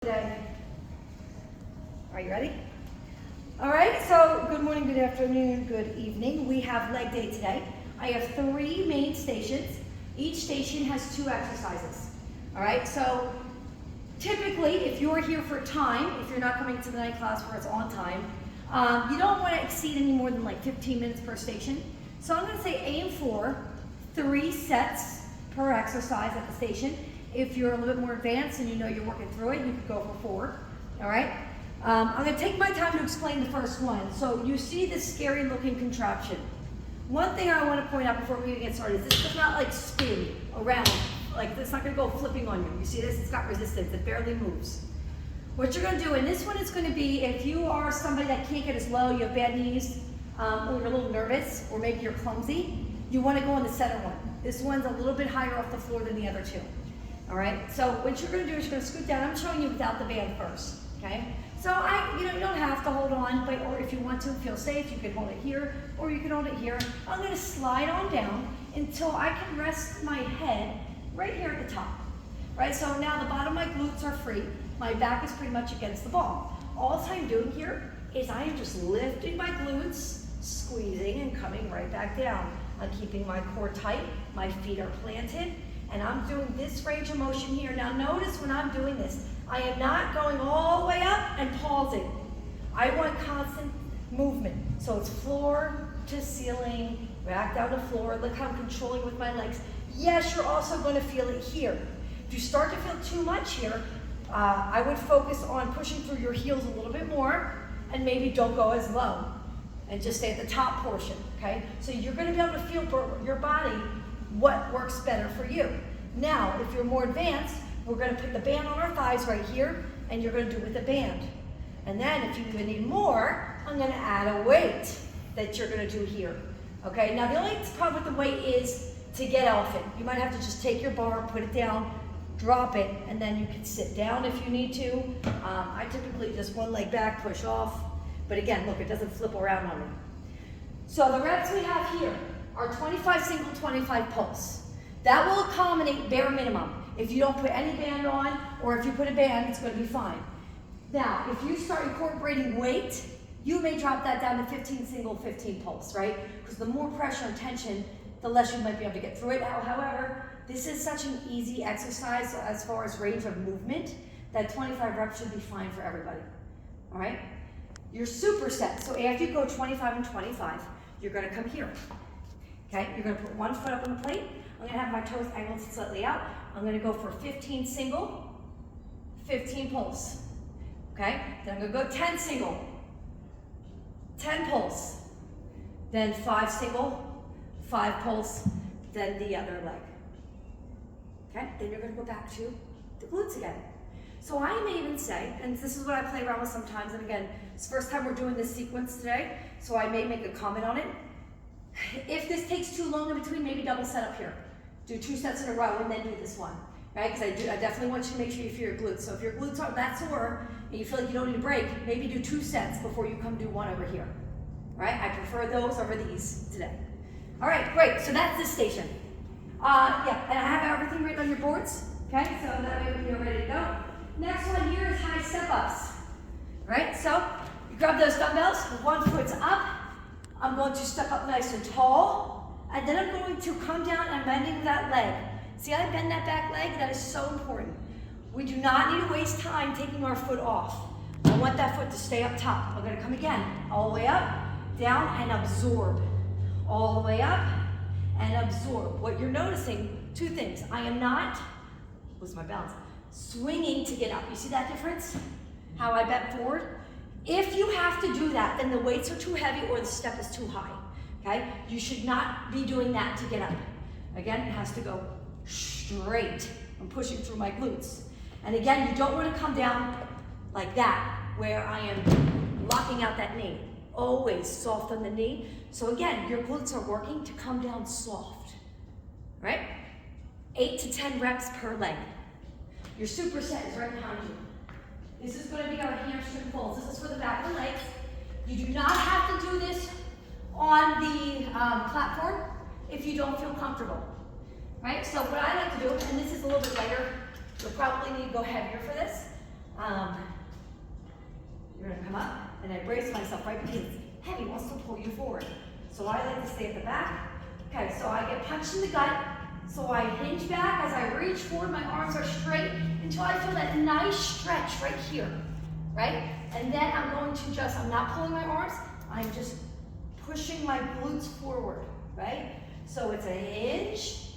Today. Are you ready? All right, so good morning, good afternoon, good evening. We have leg day today. I have 3 main stations. Each station has 2 exercises. All right, so typically, if you're here for time, if you're not coming to the night class where it's on time, you don't want to exceed any more than like 15 minutes per station. So I'm going to say aim for 3 sets per exercise at the station. If you're a little bit more advanced and you know you're working through it, you could go for 4, all right? I'm gonna take my time to explain the first one. So you see this scary looking contraption. One thing I wanna point out before we even get started is this does not like spin around, like it's not gonna go flipping on you. You see this, it's got resistance, it barely moves. What you're gonna do, and this one is gonna be if you are somebody that can't get as low, you have bad knees, or you're a little nervous, or maybe you're clumsy, you wanna go on the center one. This one's a little bit higher off the floor than the other 2. All right, so what you're gonna do is you're gonna scoot down. I'm showing you without the band first, okay? So you don't have to hold on, but or if you want to feel safe, you can hold it here, or you can hold it here. I'm gonna slide on down until I can rest my head right here at the top, right? So now the bottom of my glutes are free. My back is pretty much against the ball. All I'm doing here is I am just lifting my glutes, squeezing and coming right back down. I'm keeping my core tight, my feet are planted, and I'm doing this range of motion here. Now notice when I'm doing this, I am not going all the way up and pausing. I want constant movement. So it's floor to ceiling, back down to floor. Look how I'm controlling with my legs. Yes, you're also going to feel it here. If you start to feel too much here, I would focus on pushing through your heels a little bit more and maybe don't go as low and just stay at the top portion, okay? So you're going to be able to feel your body what works better for you. Now, if you're more advanced, we're going to put the band on our thighs right here, and you're going to do it with the band. And then if you even need more, I'm going to add a weight that you're going to do here. Okay, now the only problem with the weight is to get off it. You might have to just take your bar, put it down, drop it, and then you can sit down if you need to. I typically just one leg back, push off. But again, look, it doesn't flip around on me. So the reps we have here are 25 single, 25 pulse. That will accommodate bare minimum. If you don't put any band on, or if you put a band, it's going to be fine. Now, if you start incorporating weight, you may drop that down to 15 single, 15 pulse, right? Because the more pressure and tension, the less you might be able to get through it. However, this is such an easy exercise as far as range of movement that 25 reps should be fine for everybody, all right? Your superset, so after you go 25 and 25, you're going to come here. Okay, you're going to put one foot up on the plate. I'm going to have my toes angled slightly out. I'm going to go for 15 single, 15 pulse. Okay, then I'm going to go 10 single, 10 pulse, then 5 single, 5 pulse, then the other leg. Okay, then you're going to go back to the glutes again. So I may even say, and this is what I play around with sometimes, and again, it's the first time we're doing this sequence today, so I may make a comment on it. If this takes too long in between, maybe double set up here. Do 2 sets in a row and then do this one, right? Because I definitely want you to make sure you feel your glutes. So if your glutes aren't that sore and you feel like you don't need a break, maybe do 2 sets before you come do 1 over here, right? I prefer those over these today. All right, great. So that's this station. Yeah, and I have everything written on your boards, okay? So that way you're ready to go. Next one here is high step-ups, right? So you grab those dumbbells, 1 foot's up. I'm going to step up nice and tall, and then I'm going to come down and bending that leg. See how I bend that back leg? That is so important. We do not need to waste time taking our foot off. I want that foot to stay up top. I'm going to come again, all the way up, down, and absorb. All the way up, and absorb. What you're noticing, 2 things. I am not, lose my balance, swinging to get up. You see that difference? How I bent forward? If you have to do that, then the weights are too heavy or the step is too high, okay? You should not be doing that to get up. Again, it has to go straight. I'm pushing through my glutes. And again, you don't want to come down like that, where I am locking out that knee. Always soft on the knee. So again, your glutes are working to come down soft, right? 8 to 10 reps per leg. Your superset is right behind you. This is going to be our hamstring pulls. This is for the back of the legs. You do not have to do this on the platform if you don't feel comfortable, right? So what I like to do, and this is a little bit lighter, you'll probably need to go heavier for this. myself, right? Because it's heavy, it wants to pull you forward. So I like to stay at the back. Okay, so I get punched in the gut. So I hinge back as I reach forward, my arms are straight until I feel that nice stretch right here, right? And then I'm going to just, I'm not pulling my arms, I'm just pushing my glutes forward, right? So it's a hinge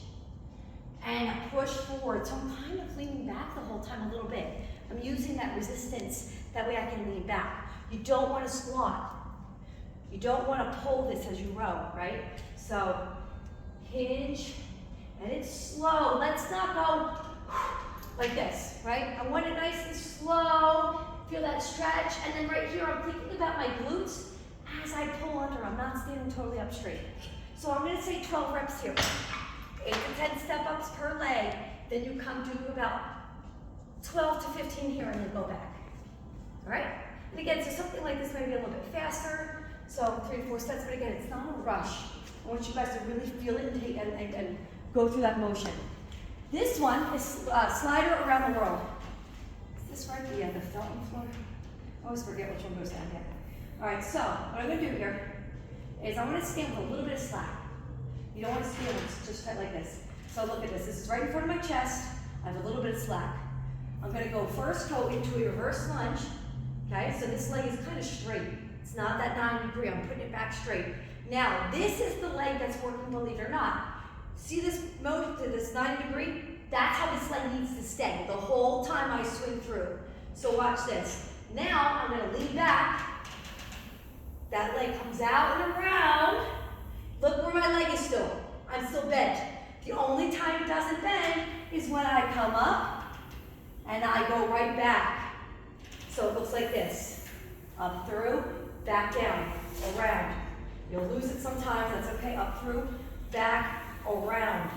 and a push forward. So I'm kind of leaning back the whole time a little bit. I'm using that resistance, that way I can lean back. You don't want to squat. You don't want to pull this as you row, right? So hinge, and it's slow. Let's not go like this, right? I want it nice and slow. Feel that stretch. And then right here, I'm thinking about my glutes as I pull under. I'm not standing totally up straight. So I'm going to say 12 reps here. 8 to 10 step-ups per leg. Then you come to about 12 to 15 here and then go back. All right? And again, so something like this may be a little bit faster. So 3 to 4 sets, but again, it's not a rush. I want you guys to really feel it and go through that motion. This one is slider around the world. Is this right? Yeah, the felt on the floor. I always forget which one goes down here. All right, so what I'm going to do here is I'm going to stand with a little bit of slack. You don't want to stand with just tight like this. So look at this. This is right in front of my chest. I have a little bit of slack. I'm going to go into a reverse lunge. Okay, so this leg is kind of straight. It's not that 90 degree. I'm putting it back straight. Now, this is the leg that's working, believe it or not. See this motion to this 90 degree? That's how this leg needs to stay the whole time I swing through. So watch this. Now, I'm going to lean back. That leg comes out and around. Look where my leg is still. I'm still bent. The only time it doesn't bend is when I come up and I go right back. So it looks like this. Up through, back down, around. You'll lose it sometimes, that's okay. Up through, back, around.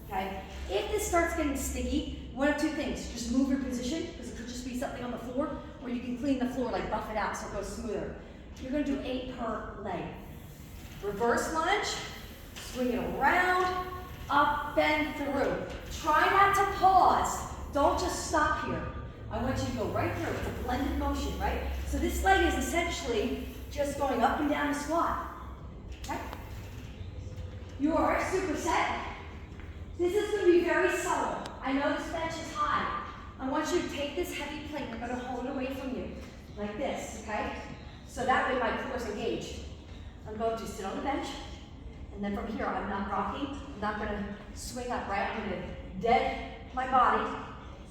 Okay? If this starts getting sticky, one of two things. Just move your position, because it could just be something on the floor, or you can clean the floor, like buff it out so it goes smoother. You're going to do 8 per leg. Reverse lunge, swing it around, up, bend through. Try not to pause. Don't just stop here. I want you to go right through. It's a blended motion, right? So this leg is essentially just going up and down a squat. Okay? Your superset. This is going to be very subtle. I know this bench is high. I want you to take this heavy plate. I'm going to hold it away from you, like this, okay? So that way my core is engaged. I'm going to sit on the bench, and then from here I'm not rocking. I'm not going to swing up, right? I'm going to dead my body,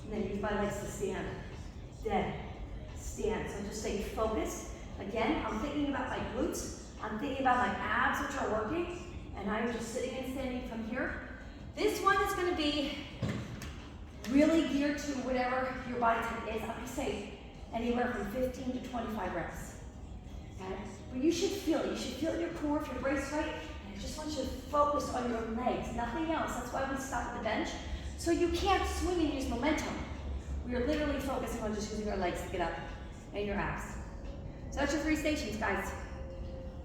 and then use my legs to stand. Dead, stand. So just stay focused. Again, I'm thinking about my glutes. I'm thinking about my abs, which are working, and I'm just sitting and standing from here. This one is going to be really geared to whatever your body type is. I'm going to say anywhere from 15 to 25 reps. Okay? But you should feel it. You should feel it in your core if you're braced right. And I just want you to focus on your legs, nothing else. That's why we stop at the bench. So you can't swing and use momentum. We are literally focusing on just using our legs to get up and your abs. So that's your 3 stations, guys.